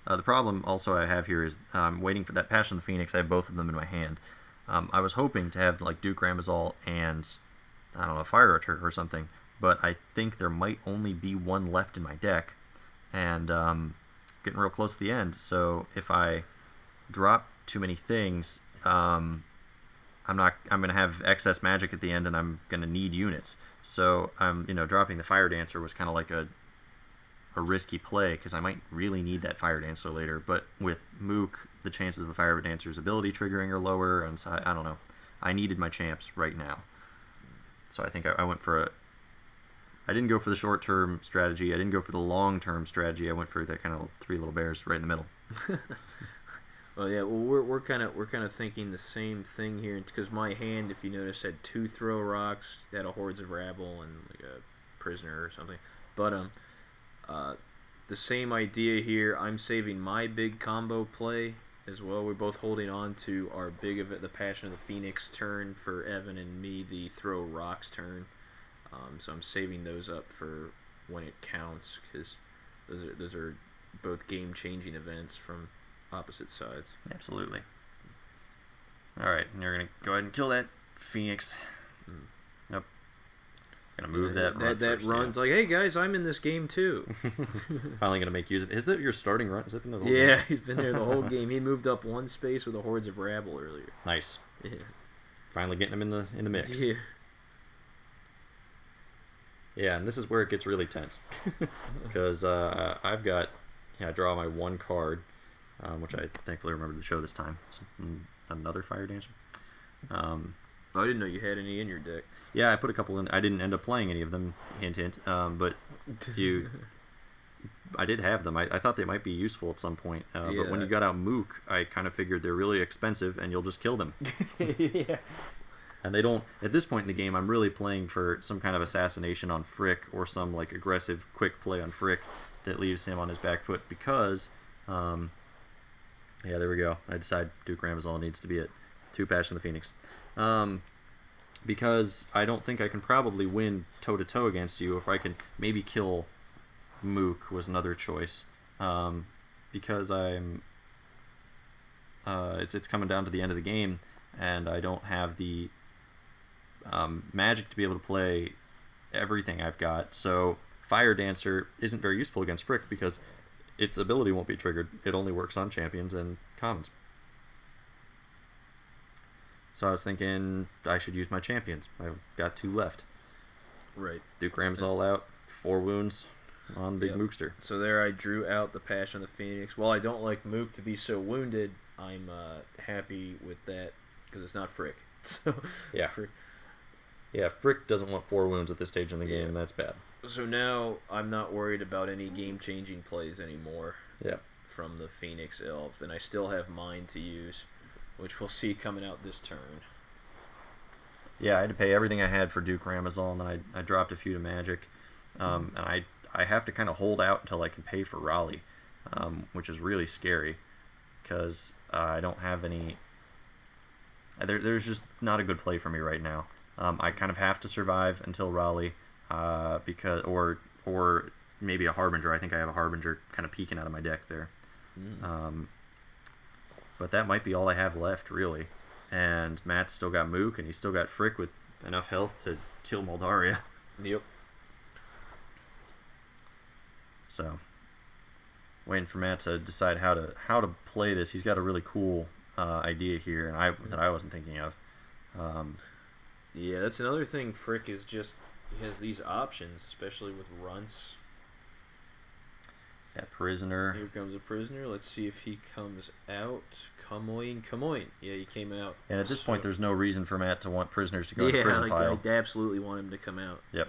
The problem also I have here is I'm waiting for that Passion of the Phoenix. I have both of them in my hand. I was hoping to have like Duke Ramazal and, I don't know, Fire Archer or something, but I think there might only be one left in my deck, and getting real close to the end, so if I drop too many things, I'm going to have excess magic at the end, and I'm going to need units. So dropping the Fire Dancer was kind of like a risky play, because I might really need that Fire Dancer later. But with Mook, the chances of the Fire Dancer's ability triggering are lower, and so I don't know. I needed my champs right now. So I think I went for I didn't go for the short-term strategy. I didn't go for the long-term strategy. I went for that kind of 3 little bears right in the middle. Well, yeah. Well, we're kind of thinking the same thing here, because my hand, if you notice, had 2 throw rocks, had a Hordes of Rabble, and like a Prisoner or something. But the same idea here. I'm saving my big combo play as well. We're both holding on to our big event, the Passion of the Phoenix turn for Evan, and me the throw rocks turn. So I'm saving those up for when it counts, because those are both game-changing events from opposite sides. Absolutely. All right, and you're gonna go ahead and kill that Phoenix. Yep. Gonna move that run's like, hey guys, I'm in this game too. Finally gonna make use of it. Is that your starting run? Has that been the whole game? Yeah, he's been there the whole game. He moved up 1 space with the Hordes of Rabble earlier. Nice. Yeah. Finally getting him in the mix. Yeah. Yeah, and this is where it gets really tense, because I draw my 1 card, which I thankfully remembered to show this time. It's another Fire Dancer. I didn't know you had any in your deck. Yeah, I put a couple in. I didn't end up playing any of them, hint, hint. But I did have them. I thought they might be useful at some point. But when you got out Mook, I kind of figured they're really expensive, and you'll just kill them. Yeah. And they don't, at this point in the game, I'm really playing for some kind of assassination on Frick, or some like aggressive quick play on Frick that leaves him on his back foot, because, yeah, there we go. I decide Duke Ramazal needs to be at 2 Passion of the Phoenix. Because I don't think I can probably win toe-to-toe against you. If I can maybe kill Mook was another choice. Because I'm, it's coming down to the end of the game, and I don't have the magic to be able to play everything I've got. So Fire Dancer isn't very useful against Frick, because its ability won't be triggered. It only works on champions and commons. So I was thinking I should use my champions. I've got 2 left. Right. Duke Ramazal out, 4 wounds on Big Mookster. So there I drew out the Passion of the Phoenix. While I don't like Mook to be so wounded, I'm happy with that, because it's not Frick. So yeah. Frick doesn't want 4 wounds at this stage in the game, and that's bad. So now I'm not worried about any game-changing plays anymore. Yeah. From the Phoenix Elves, and I still have mine to use, which we'll see coming out this turn. Yeah, I had to pay everything I had for Duke Ramazal, and then I dropped a few to Magic. And I have to kind of hold out until I can pay for Raleigh, which is really scary, because I don't have any... There's just not a good play for me right now. I kind of have to survive until Raleigh, because or maybe a Harbinger. I think I have a Harbinger kind of peeking out of my deck there. But that might be all I have left, really. And Matt's still got Mook, and he's still got Frick with enough health to kill Moldaria. Yep. So, waiting for Matt to decide how to play this. He's got a really cool idea here, and that I wasn't thinking of. Yeah, that's another thing. Frick is just, he has these options, especially with runts. Yeah, prisoner. Here comes a prisoner. Let's see if he comes out. Come on. Yeah, he came out. And at this point, there's no reason for Matt to want prisoners to go to the prison pile. I absolutely want him to come out. Yep.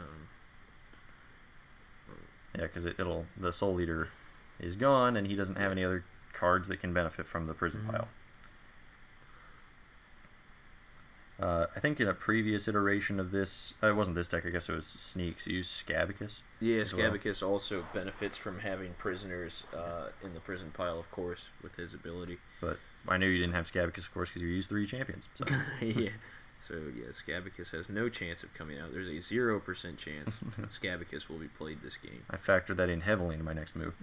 Yeah, because the Soul Leader is gone, and he doesn't have any other cards that can benefit from the prison pile. I think in a previous iteration of this, it wasn't this deck, I guess it was Sneaks, you used Scabicus. Yeah, Scabicus also benefits from having prisoners in the prison pile, of course, with his ability. But I knew you didn't have Scabicus, of course, because you used 3 champions. So. Yeah. So, yeah, Scabicus has no chance of coming out. There's a 0% chance Scabicus will be played this game. I factored that in heavily into my next move.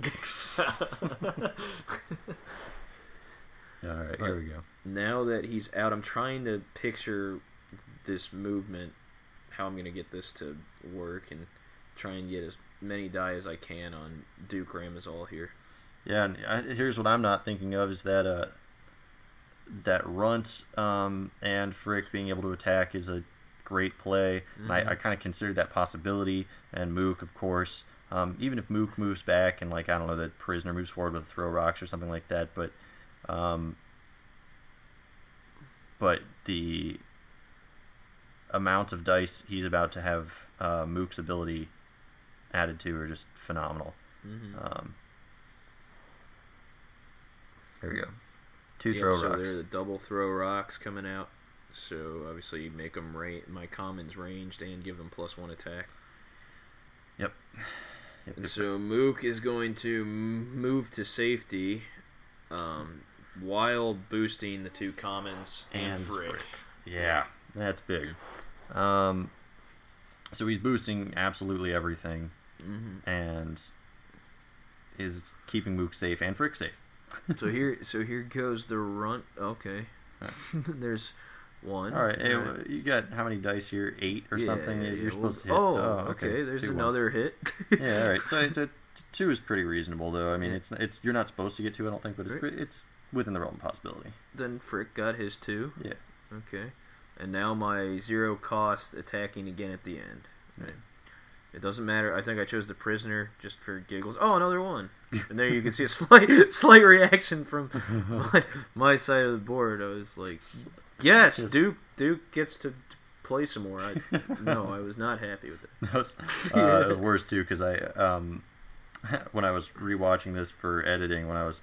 Alright, here we go. Now that he's out, I'm trying to picture this movement, how I'm going to get this to work, and try and get as many die as I can on Duke Ramazal here. Yeah, and here's what I'm not thinking of, is that that Runt and Frick being able to attack is a great play. And I kind of considered that possibility, and Mook, of course. Even if Mook moves back and, like, I don't know, the prisoner moves forward with throw rocks or something like that, but the amount of dice he's about to have Mook's ability added to are just phenomenal. There we go. 2 throw so rocks. So they're the double throw rocks coming out. So obviously you make them my commons ranged and give them +1 attack. Yep. And so Mook is going to move to safety while boosting the 2 commons and Frick. Yeah, that's big. So he's boosting absolutely everything, and is keeping Mook safe and Frick safe. So here goes the Runt. Okay, there's 1. All right, hey, you got how many dice here? 8 or something. You're supposed to hit. Oh, okay. There's another hit. Yeah, all right. So 2 is pretty reasonable, though. I mean, it's you're not supposed to get 2, I don't think, but it's within the realm of possibility. Then Frick got his 2. Yeah. Okay. And now my 0 cost attacking again at the end. Right. It doesn't matter. I think I chose the prisoner just for giggles. Oh, another 1. And there you can see a slight reaction from my side of the board. I was like, yes, Duke gets to play some more. I was not happy with it. It was worse too, because I when I was rewatching this for editing, while I was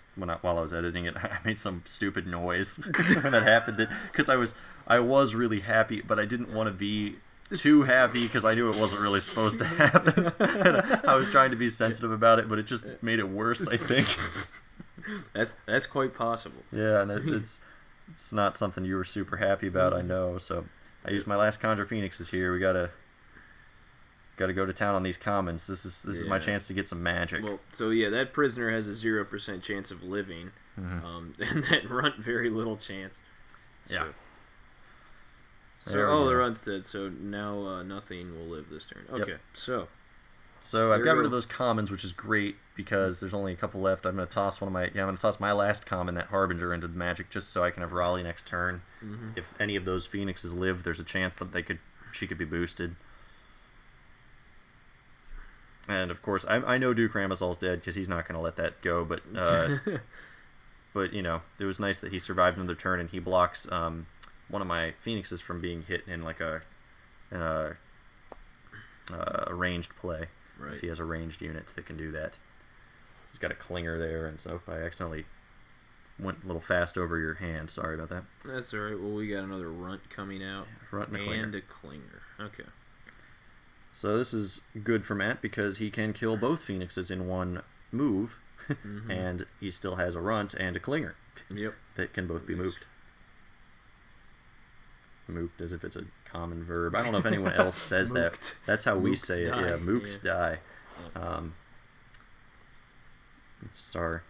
editing it, I made some stupid noise when that happened. Because I was really happy, but I didn't want to be too happy because I knew it wasn't really supposed to happen. And I was trying to be sensitive about it, but it just made it worse, I think. That's quite possible. Yeah, and it's not something you were super happy about, I know. So I used my last Conjure Phoenixes here. We gotta go to town on these commons. This is my chance to get some magic. Well, so yeah, that prisoner has a 0% chance of living, and that Runt very little chance. So. Yeah. So the Runt's dead. So now nothing will live this turn. Okay, yep. So I've got rid of those commons, which is great because there's only a couple left. I'm gonna toss I'm gonna toss my last common, that Harbinger, into the magic just so I can have Raleigh next turn. If any of those Phoenixes live, there's a chance that she could be boosted. And of course, I know Duke Ramazal's dead because he's not gonna let that go. But but it was nice that he survived another turn, and he blocks one of my Phoenixes from being hit in like a ranged play. Right. If he has a ranged unit that can do that. He's got a Clinger there, and so I accidentally went a little fast over your hand. Sorry about that. That's all right. Well, we got another Runt coming out. Runt and a Clinger. Okay. So this is good for Matt because he can kill both Phoenixes in one move, and he still has a Runt and a Clinger. Yep. That can both be moved. Mooked, as if it's a common verb. I don't know if anyone else says that. That's how we say it. Yeah, mooked die. It's one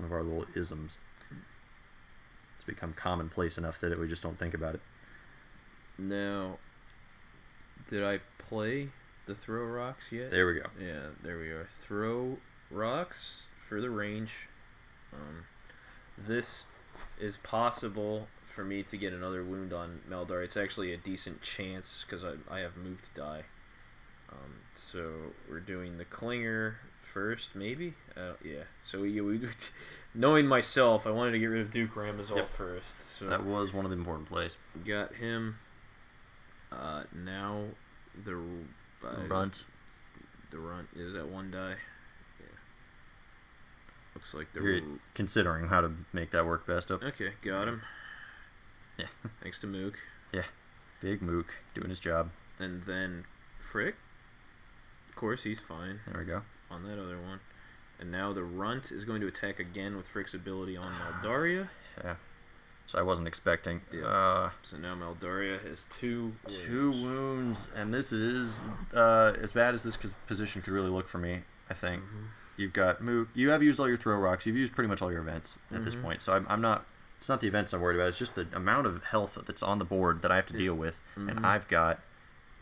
of our little isms. It's become commonplace enough that we just don't think about it. Now, did I play the throw rocks yet? There we go. Yeah, there we are. Throw rocks for the range. This is possible for me to get another wound on Meldar. It's actually a decent chance because I have mooked die. So we're doing the Klinger first, maybe? Yeah. So we knowing myself, I wanted to get rid of Duke Ramazal first. So that was one of the important plays. Got him. Now the Runt. The Runt is at 1 die. Yeah. Looks like You're considering how to make that work best up. Okay, got him. Yeah. Thanks to Mook. Yeah. Big Mook doing his job. And then Frick. Of course, he's fine. There we go. On that other one. And now the Runt is going to attack again with Frick's ability on Maldaria. Yeah. So I wasn't expecting. Yeah. So now Maldaria has 2 wounds. 2 wounds. And this is as bad as this position could really look for me, I think. You've got Mook. You have used all your throw rocks. You've used pretty much all your events at this point. So I'm not... It's not the events I'm worried about. It's just the amount of health that's on the board that I have to deal with. And I've got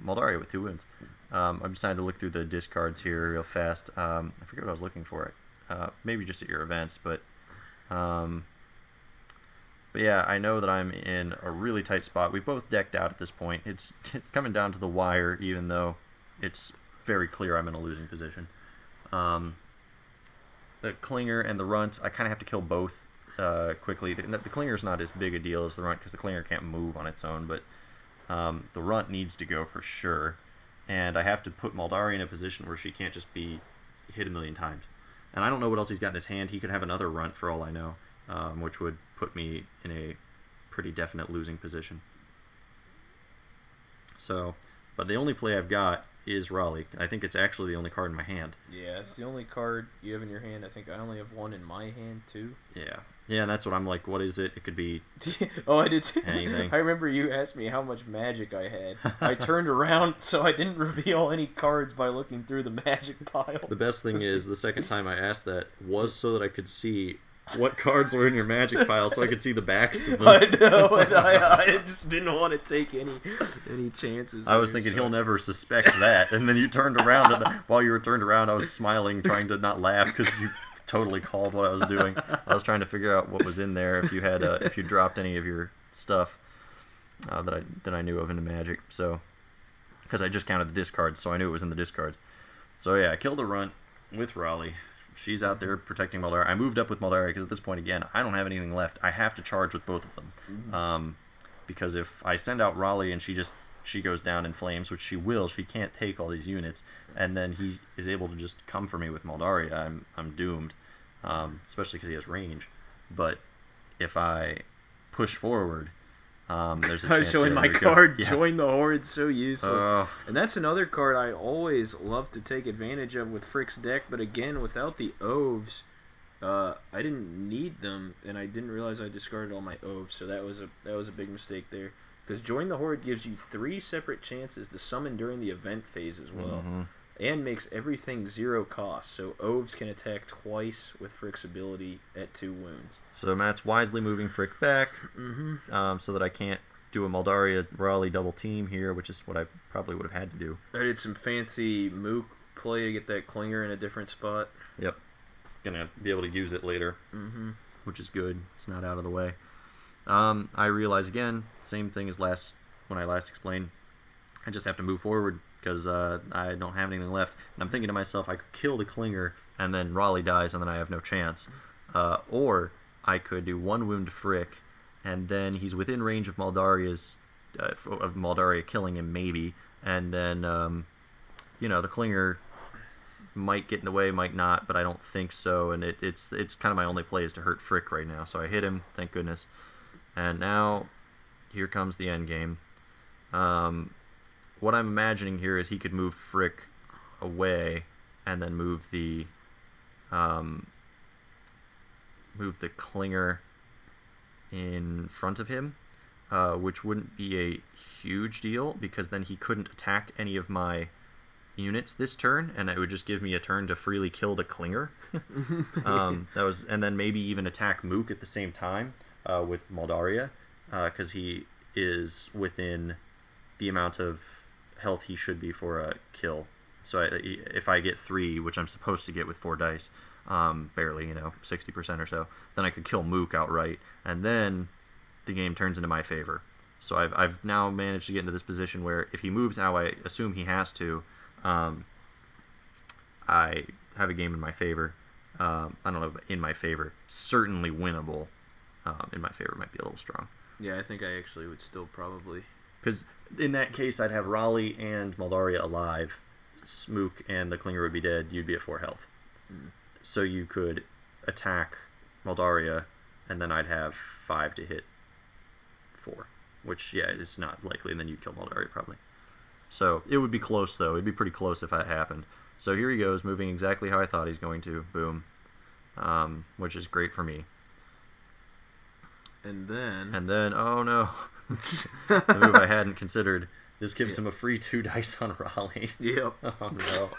Maldaria with 2 wounds. I'm deciding to look through the discards here real fast. I forget what I was looking for. Maybe just at your events, but yeah, I know that I'm in a really tight spot. We both decked out at this point. It's coming down to the wire, even though it's very clear I'm in a losing position. The Klinger and the Runt, I kind of have to kill both quickly. The Klinger's not as big a deal as the Runt because the Klinger can't move on its own, but the Runt needs to go for sure. And I have to put Maldaria in a position where she can't just be hit a million times. And I don't know what else he's got in his hand. He could have another Runt for all I know, which would put me in a pretty definite losing position. So, but the only play I've got is Raleigh. I think it's actually the only card in my hand. Yeah, it's the only card you have in your hand. I think I only have 1 in my hand, too. Yeah. Yeah, and that's what I'm like, what is it? It could be oh, I did too. Anything. I remember you asked me how much magic I had. I turned around so I didn't reveal any cards by looking through the magic pile. The best thing is, the second time I asked that was so that I could see what cards were in your magic pile so I could see the backs of them. I know, and I just didn't want to take any chances. I was thinking he'll never suspect that, and then you turned around, and while you were turned around, I was smiling, trying to not laugh because you totally called what I was doing. I was trying to figure out what was in there, if you had if you dropped any of your stuff that I knew of into Magic. So, because I just counted the discards, so I knew it was in the discards. So yeah, I killed the Runt with Raleigh. She's out there protecting Maldaria. I moved up with Maldaria because at this point, again, I don't have anything left. I have to charge with both of them. Because if I send out Raleigh and she goes down in flames, which she will, she can't take all these units, and then he is able to just come for me with Maldaria, I'm doomed, especially because he has range. But if I push forward, there's a chance. I was showing my card, Join the Horde, so useless. And that's another card I always love to take advantage of with Frick's deck, but again, without the Oves, I didn't need them, and I didn't realize I discarded all my Oves, so that was a big mistake there. Because Join the Horde gives you 3 separate chances to summon during the event phase as well, and makes everything 0 cost, so Oves can attack twice with Frick's ability at 2 wounds. So Matt's wisely moving Frick back, so that I can't do a Maldaria Raleigh double team here, which is what I probably would have had to do. I did some fancy Mook play to get that Klinger in a different spot. Yep. Gonna be able to use it later, which is good. It's not out of the way. I realize again, same thing as when I last explained. I just have to move forward because I don't have anything left. And I'm thinking to myself, I could kill the Klinger and then Raleigh dies and then I have no chance. Or I could do 1 wound to Frick and then he's within range of Maldaria's of Maldaria killing him maybe, and then the Klinger might get in the way, might not, but I don't think so. And it's kind of my only play is to hurt Frick right now. So I hit him, thank goodness. And now, here comes the end game. What I'm imagining here is he could move Frick away, and then move the Klinger in front of him, which wouldn't be a huge deal because then he couldn't attack any of my units this turn, and it would just give me a turn to freely kill the Klinger. And then maybe even attack Mook at the same time. With Maldaria, because he is within the amount of health he should be for a kill. So if I get 3, which I'm supposed to get with 4 dice, barely, 60% or so, then I could kill Mook outright, and then the game turns into my favor. So I've now managed to get into this position where if he moves how I assume he has to, I have a game in my favor. I don't know, in my favor. Certainly winnable. In my favor might be a little strong. Yeah, I think I actually would still probably... Because in that case, I'd have Raleigh and Moldaria alive. Smook and the Klinger would be dead. You'd be at 4 health. So you could attack Moldaria, and then I'd have 5 to hit 4. Which, yeah, is not likely, and then you'd kill Moldaria probably. So it would be close, though. It'd be pretty close if that happened. So here he goes, moving exactly how I thought he's going to. Boom. Which is great for me. And then, oh no. The move I hadn't considered. This gives him a free 2 dice on Raleigh. Yep. Oh no.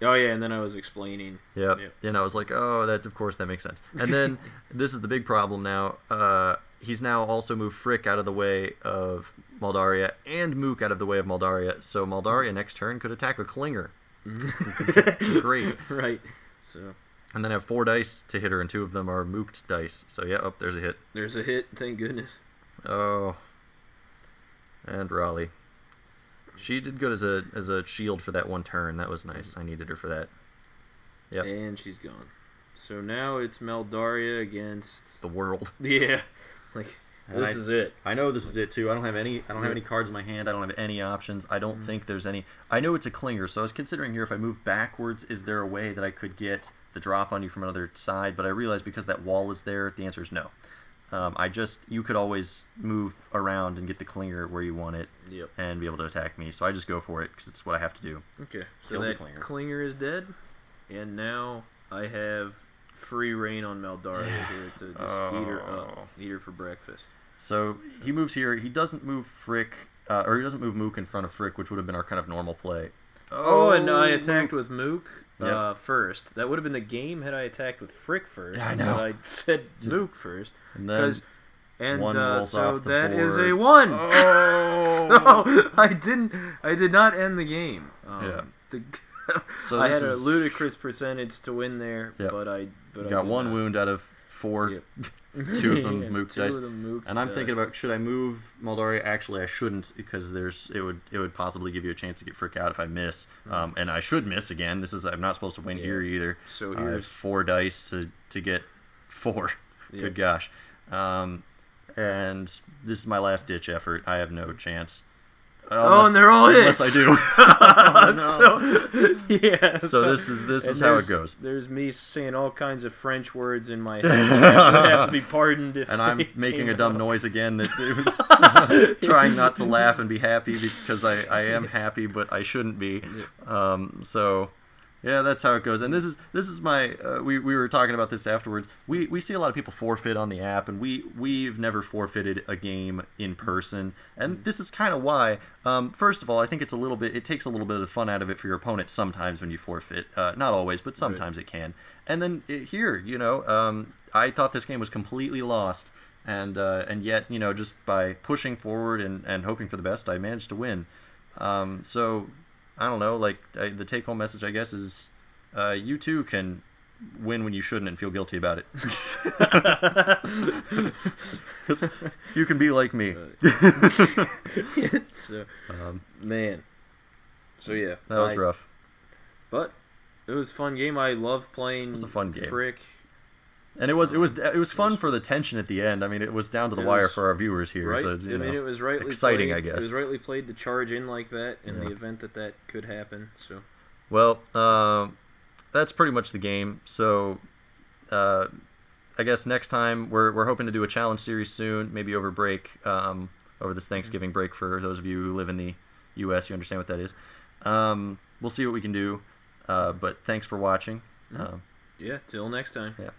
Oh yeah, and then I was explaining. Yep. And I was like, oh, that of course that makes sense. And then this is the big problem now. He's now also moved Frick out of the way of Moldaria and Mook out of the way of Moldaria. So Moldaria next turn could attack a Klinger. Great. Right. So. And then I have 4 dice to hit her, and 2 of them are mooked dice. So yeah, there's a hit. There's a hit, thank goodness. Oh. And Raleigh. She did good as a shield for that one turn. That was nice. I needed her for that. Yep. And she's gone. So now it's Moldaria against the world. Yeah. Like this is it. I know this is it too. I don't have any cards in my hand. I don't have any options. I don't think there's any. I know it's a Klinger, so I was considering here if I move backwards, is there a way that I could get the drop on you from another side? But I realized because that wall is there, the answer is no. You could always move around and get the Klinger where you want it, and be able to attack me. So I just go for it because it's what I have to do. Okay, so that Klinger is dead, and now I have free reign on Moldaria here to just eat her for breakfast. So he moves here. He doesn't move Frick, or he doesn't move Mook in front of Frick, which would have been our kind of normal play. Oh, and I attacked with Mook first. That would have been the game had I attacked with Frick first. Yeah, I know. But I said Mook first. And then one rolls so off the that board. is a 1. Oh! So I did not end the game. So I had a ludicrous percentage to win there, but I got 1 wound out of 4. Yep. 2 of them mook dice. And I'm thinking about, should I move Moldaria? Actually, I shouldn't, because it would possibly give you a chance to get Frick out if I miss. And I should miss again. I'm not supposed to win here either. So I have 4 dice to get 4. Yep. Good gosh. And this is my last ditch effort. I have no chance. And they're all hits. Unless I do. So this is how it goes. There's me saying all kinds of French words in my head. I have to be pardoned if. And I'm making a dumb noise again. That it was trying not to laugh and be happy because I am happy, but I shouldn't be. So. Yeah, that's how it goes. And this is my we were talking about this afterwards. We see a lot of people forfeit on the app, and we've never forfeited a game in person. And this is kind of why. First of all, I think it takes a little bit of fun out of it for your opponent sometimes when you forfeit. Not always, but sometimes it can. And then here, I thought this game was completely lost, and yet, just by pushing forward and hoping for the best, I managed to win. So. I don't know, the take-home message, I guess, is you too can win when you shouldn't and feel guilty about it. 'Cause you can be like me. Man. So, yeah. That was rough. But it was a fun game. I love playing It was a fun game. Frick. And it was fun for the tension at the end. I mean, it was down to the wire for our viewers here. Right. So it's, it was rightly exciting, played. I guess. It was rightly played to charge in like that in the event that could happen. So. Well, that's pretty much the game. So, I guess next time we're hoping to do a challenge series soon, maybe over break, over this Thanksgiving break for those of you who live in the U.S. You understand what that is. We'll see what we can do. But thanks for watching. Yeah. Till next time. Yeah.